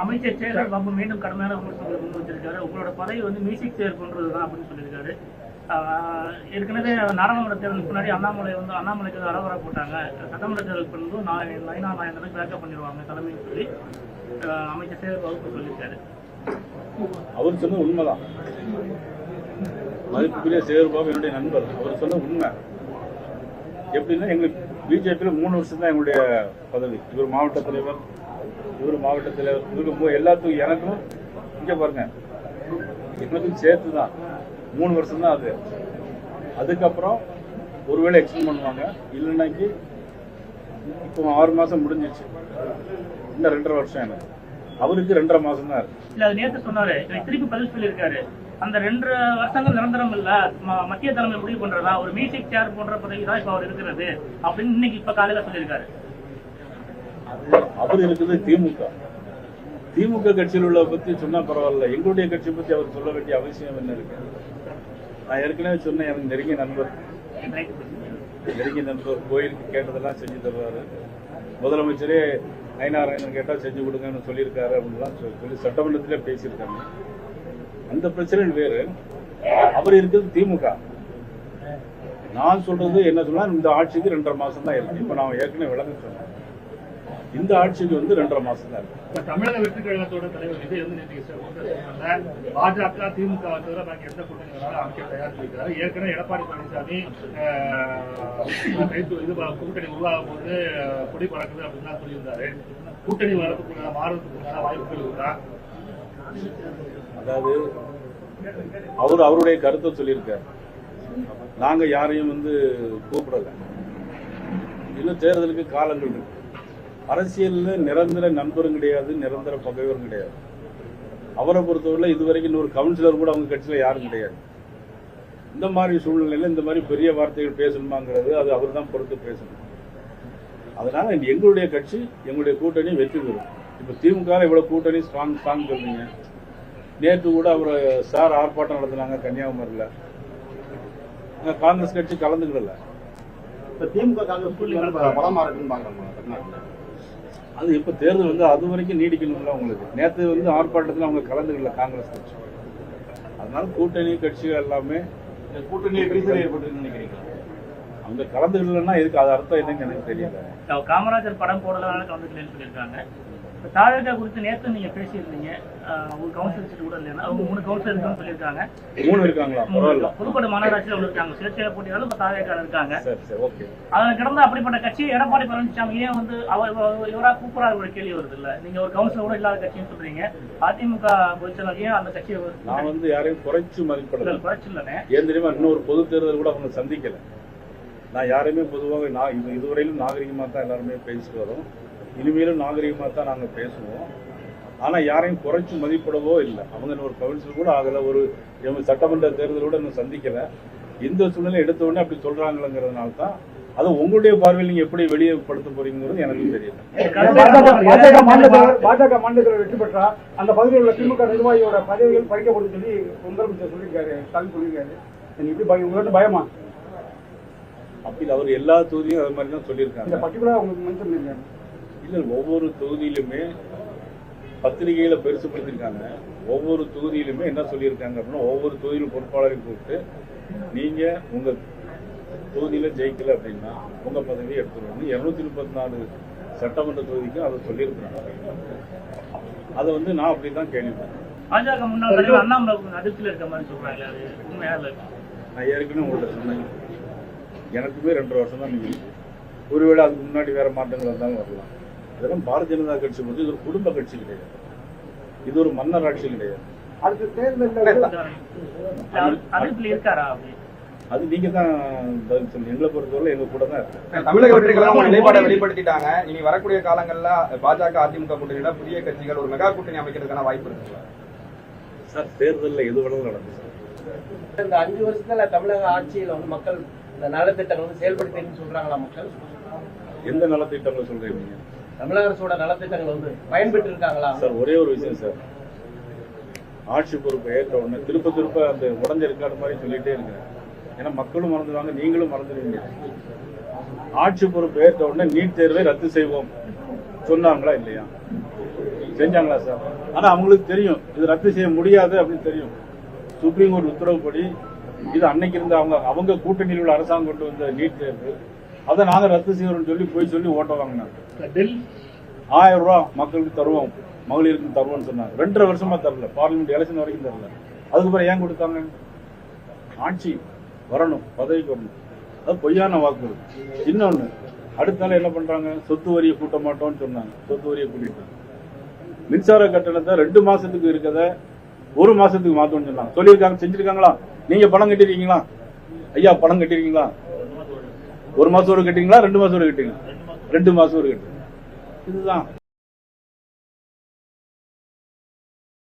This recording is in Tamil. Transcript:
அமைச்சர் சேகர் பாபு மீண்டும் கடுமையான விமர்சனங்களை முன் வச்சிருக்காரு. உங்களோட பதவி வந்து மியூசிக் சேர் பண்றதுதான் அப்படின்னு சொல்லியிருக்காரு. ஏற்கனவே நாடாளுமன்ற தேர்தலுக்கு முன்னாடி அண்ணாமலைக்கு அரவரா போட்டாங்க. சட்டமன்ற தேர்தலுக்கு வந்து நயனா நாயந்தனுக்கு பேக்கப் பண்ணிடுவாங்க தலைமைன்னு சொல்லி அமைச்சர் சேகர் பாபு சொல்லியிருக்காரு. அவர் சொன்ன உண்மைதான். மதிப்புக்குரிய சேகர் பாபு என்னுடைய நண்பர். அவர் சொன்ன உண்மை எப்படின்னா, எங்களுக்கு பிஜேபியில் 3 வருஷம் தான் எங்களுடைய பதவி. இவர் மாவட்ட தலைவர், இவருக்கு எல்லாத்துக்கும் எனக்கும் இங்கே பாருங்க, எனக்கும் சேர்த்து தான் 3 வருஷம் தான் அது. அதுக்கப்புறம் ஒருவேளை எக்ஸ்டெண்ட் பண்ணுவாங்க, இல்லைன்னாக்கி இப்போ 6 மாதம் முடிஞ்சிச்சு, இன்னும் 2.5 வருஷம் எனக்கு. அவருக்கு 2.5 மாதம் தான் இருக்கு. இல்லை, அது நேற்று சொன்னாரு, திருப்பி பதில் சொல்லியிருக்காரு. அந்த 2 வருஷங்கள் நிரந்தரம் இல்ல, மத்திய தலைமை முடிவு பண்றதா, ஒரு மியூசிக் சேர் போன்ற பதவி தான் இப்ப அவர் இருக்கிறது அப்படின்னு இன்னைக்கு இப்ப காலையில சொல்லியிருக்காரு. அவர் இருக்குது திமுக கட்சியில் உள்ள பத்தி சொன்னா பரவாயில்ல, எங்களுடைய கட்சியை பத்தி அவர் சொல்ல வேண்டிய அவசியம் என்ன இருக்கு? நான் ஏற்கனவே சொன்னேன், எனக்கு நெருங்கிய நண்பர் கோயிலுக்கு கேட்டதெல்லாம் செஞ்சு தருவாரு. முதலமைச்சரே ஐநாராயணன் கேட்டா செஞ்சு கொடுங்கன்னு சொல்லியிருக்காரு அப்படின்லாம் சொல்லி சட்டமன்றத்திலே பேசியிருக்காங்க. அந்த பிரச்சனை வேறு, அவர் இருக்கிறது திமுக. நான் சொல்றது என்ன சொன்னா, இந்த ஆட்சிக்கு 2.5 மாசம் தான் இருக்கு. இப்ப நான் ஏற்கனவே விளங்க சொன்னேன், இந்த ஆட்சிக்கு வந்து 2.5 மாசம் தான் இருக்கு. தமிழக வெற்றி கழகத்தோட தலைவர் விஜய் வந்து பாஜக திமுக பாக்கி எந்த கூட்டணி அமைக்க தயார் சொல்லியிருக்காரு. ஏற்கனவே எடப்பாடி பழனிசாமி கூட்டணி உருவாகும் போது கொடி பறக்குது அப்படின்னு சொல்லியிருந்தாரு. கூட்டணி மாறதுக்குள்ள வாய்ப்புகள் இருக்கா? அதாவது அவருடைய கருத்தை சொல்லியிருக்காரு. நாங்க யாரையும் வந்து கூப்பிடல. இன்னும் தேர்தலுக்கு காலங்கள் இருக்கு. அரசியல்ல நிரந்தர நண்பரும் கிடையாது, நிரந்தர பகைவரும் கிடையாது. அவரை பொறுத்தவரை இதுவரைக்கும் இன்னொரு கவுன்சிலர் கூட அவங்க கட்சியில யாரும் கிடையாது. இந்த மாதிரி சூழ்நிலையில இந்த மாதிரி பெரிய வார்த்தைகள் பேசணுமாங்கிறது அது அவர் தான் பொறுத்து பேசணும். அதனால எங்களுடைய கட்சி, எங்களுடைய கூட்டணி வெற்றி பெறும். இப்ப திமுக இவ்வளவு கூட்டணி ஸ்ட்ராங் சொல்றீங்க. நேற்று கூட அவர் சார் ஆர்ப்பாட்டம் நடத்தினாங்க கன்னியாகுமரியில். காங்கிரஸ் கட்சி கலந்துக்கிடல. திமுக காங்கிரஸ் பலமா இருக்குன்னு அது இப்ப தேர்தல் வந்து அது வரைக்கும் நீடிக்கணும்ல உங்களுக்கு. நேற்று வந்து ஆர்ப்பாட்டத்தில் அவங்க கலந்துக்கல காங்கிரஸ் கட்சி. அதனால கூட்டணி கட்சிகள் எல்லாமே கூட்டணியில் விரிசல் ஏற்பட்டு நினைக்கிறீங்க. அவங்க கலந்துக்கலன்னா எதுக்கு, அது அர்த்தம் என்னன்னு எனக்கு தெரியல. காமராஜர் படம் போடலாம் கலந்துக்கலன்னு சொல்லியிருக்காங்க. தாவேகா குறித்து நேற்று நீங்க பேசியிருந்தீங்க, ஒரு கவுன்சிலர் சீட் கூட இல்லைன்னா அவங்க 3 கவுன்சிலர் இருக்கான்னு சொல்லியிருக்காங்க. 3 இருக்காங்களா? பரவாயில்ல. புதுக்கோட்டை மாநகராட்சியில் ஒன்று இருக்காங்க, சுயேட்சையா போட்டியாலும் இப்ப தாவேகா இருக்காங்க. ஓகே. அதன் கிடந்த அப்படிப்பட்ட கட்சி எடப்பாடி பழனிசாமி ஏன் வந்து இவரா கூப்பிடாத ஒரு கேள்வி வருது இல்ல? நீங்க ஒரு கவுன்சிலர் கூட இல்லாத கட்சின்னு சொல்றீங்க. அதிமுக பொதுச்செயலாளர் ஏன் அந்த கட்சியை? நான் வந்து யாரையும் குறைச்சு மதிப்பிடல. குறைச்சு இல்லைன்னு ஏன் தெரியுமா, இன்னொரு பொது தேர்தல் கூட அவங்க சந்திக்கல. நான் யாரையுமே பொதுவாக இதுவரையிலும் நாகரிகமாக தான் எல்லாருமே பேசிட்டு வரோம். இனிமேலும் நாகரிகமாக தான் நாங்கள் பேசுவோம். ஆனால் யாரையும் குறைச்சி மதிப்பிடவோ இல்லை. அவங்க இன்னொரு கவுன்சிலர் கூட ஆகலை, ஒரு சட்டமன்ற தேர்தலோட இன்னும் சந்திக்கலை. இந்த சூழ்நிலை எடுத்த உடனே அப்படி சொல்கிறாங்களங்கிறதுனால தான் அது உங்களுடைய பார்வையில் நீங்கள் எப்படி வெளியேப்படுத்த போறீங்கிறது எனக்கு தெரியல. பாஜக மாநிலத்தில் வெற்றி பெற்றா அந்த பகுதியில் உள்ள திமுக நிர்வாகியோட பதவிகள் பறிக்கப்படும் சொல்லி முதலமைச்சர் சொல்லியிருக்காரு, ஸ்டாலின் சொல்லியிருக்காரு. இப்படி உங்களுக்கு பயமா? அப்படி அவர் எல்லா தொகுதியும் அது மாதிரி தான் சொல்லியிருக்காங்க. பர்டிகுலரா உங்களுக்கு மென்ஷன் பண்ணிருக்காங்க. இல்லை, ஒவ்வொரு தொகுதியிலுமே பத்திரிகையில பெருசுப்படுத்திருக்காங்க. ஒவ்வொரு தொகுதியிலுமே என்ன சொல்லியிருக்காங்க அப்படின்னா, ஒவ்வொரு தொகுதியிலும் பொறுப்பாளரையும் கூப்பிட்டு நீங்க உங்க தொகுதியில ஜெயிக்கல அப்படின்னா உங்க பதவியை எடுத்துருவாங்க. 234 சட்டமன்ற தொகுதிக்கும் அதை சொல்லியிருக்காங்க. அதை வந்து நான் அப்படிதான் கேள்விப்பட்டேன். பாஜக முன்னாள் தலைவர் அண்ணாமலை அதிர்ச்சியில் இருக்க மாதிரி சொல்றாங்க, அது உண்மையா? நான் ஏற்கனவே உங்கள்கிட்ட சொன்னேன், எனக்குமே 2.5 வருஷம் தான் நீங்க. ஒருவேளை அதுக்கு முன்னாடி வேற மாற்றங்கள் வந்தாலும் வரலாம். இதெல்லாம் பாரதிய ஜனதா கட்சி வந்து இது ஒரு குடும்ப கட்சி கிடையாது, இது ஒரு மன்னர் ஆட்சி கிடையாது. அடுத்த தேர்தல் இருக்காரா? அது நீங்க தான் பதில் சொல்லி. எங்களை பொறுத்தவரை எங்க கூட தான் இருக்கு. தமிழக வெற்றி கழகம் நிலைப்பாடை வெளிப்படுத்திட்டாங்க. இனி வரக்கூடிய காலங்கள்ல பாஜக அதிமுக கூட்டணியில புதிய கட்சிகள் ஒரு மெகா கூட்டணி அமைக்கிறதுக்கான வாய்ப்பு இருக்குங்களா சார்? தேர்தலில் எது வேணாலும் நடக்கும் சார். இந்த 5 வருஷத்துல தமிழக ஆட்சியில வந்து மக்கள் இந்த நலத்திட்டங்கள் வந்து செயல்படுத்தின்னு சொல்றாங்களா? மக்கள் எந்த நலத்திட்டங்கள் சொல்றீங்க? தமிழக அரசோட நலத்திட்டங்கள் வந்து பயன்பெற்று இருக்காங்களா சார்? ஒரே ஒரு விஷயம் சார், ஆட்சி பொறுப்பு ஏற்ற உடனே திருப்ப அந்த உடஞ்ச இருக்காத மாதிரி சொல்லிட்டே இருக்கிறேன். ஏன்னா மக்களும் மறந்துடுவாங்க, நீங்களும் மறந்துடுவீங்க. ஆட்சி பொறுப்பு ஏற்ற உடனே நீட் தேர்வை ரத்து செய்வோம் சொன்னாங்களா இல்லையா? செஞ்சாங்களா சார்? ஆனா அவங்களுக்கு தெரியும் இது ரத்து செய்ய முடியாது அப்படின்னு தெரியும். சுப்ரீம் கோர்ட் உத்தரவுப்படி இது அன்னைக்கு இருந்த அவங்க கூட்டணியில் உள்ள அரசாங்கம் கொண்டு வந்த நீட் தேர்வு, அதை நாங்க ரத்து செய்யறோம்னு சொல்லி ஓட்ட வாங்கினாங்க. 1000 ரூபாய் மக்களுக்கு தருவோம், மகளிருக்கு தருவோம்னு சொன்னாங்க. 2.5 வருஷமா தரல, பார்லிமெண்ட் எலெக்ஷன் வரைக்கும் தரல. அதுக்கப்புறம் ஏன் கொடுத்தாங்க? ஆட்சி வரணும், பதவிக்கு வரணும். அது பொய்யான வாக்குறுதி. இன்னொன்னு, அடுத்த நாள் என்ன பண்றாங்க? சொத்து வரியை கூட்ட மாட்டோம்னு சொன்னாங்க, சொத்து வரியை கூட்டிட்டாங்க. மின்சார கட்டணத்தை 2 மாசத்துக்கு இருக்கத 1 மாசத்துக்கு மாத்தோம்னு சொன்னாங்க. சொல்லியிருக்காங்க, செஞ்சிருக்காங்களா? நீங்க பணம் கட்டிருக்கீங்களா? ஐயா பணம் கட்டிருக்கீங்களா? 1 மாசம் ஒரு கட்டிங்களா? 2 மாசம் ஒரு கட்டிங்களா? 2 மாசம் ஒரு கட்டுங்க. இதுதான்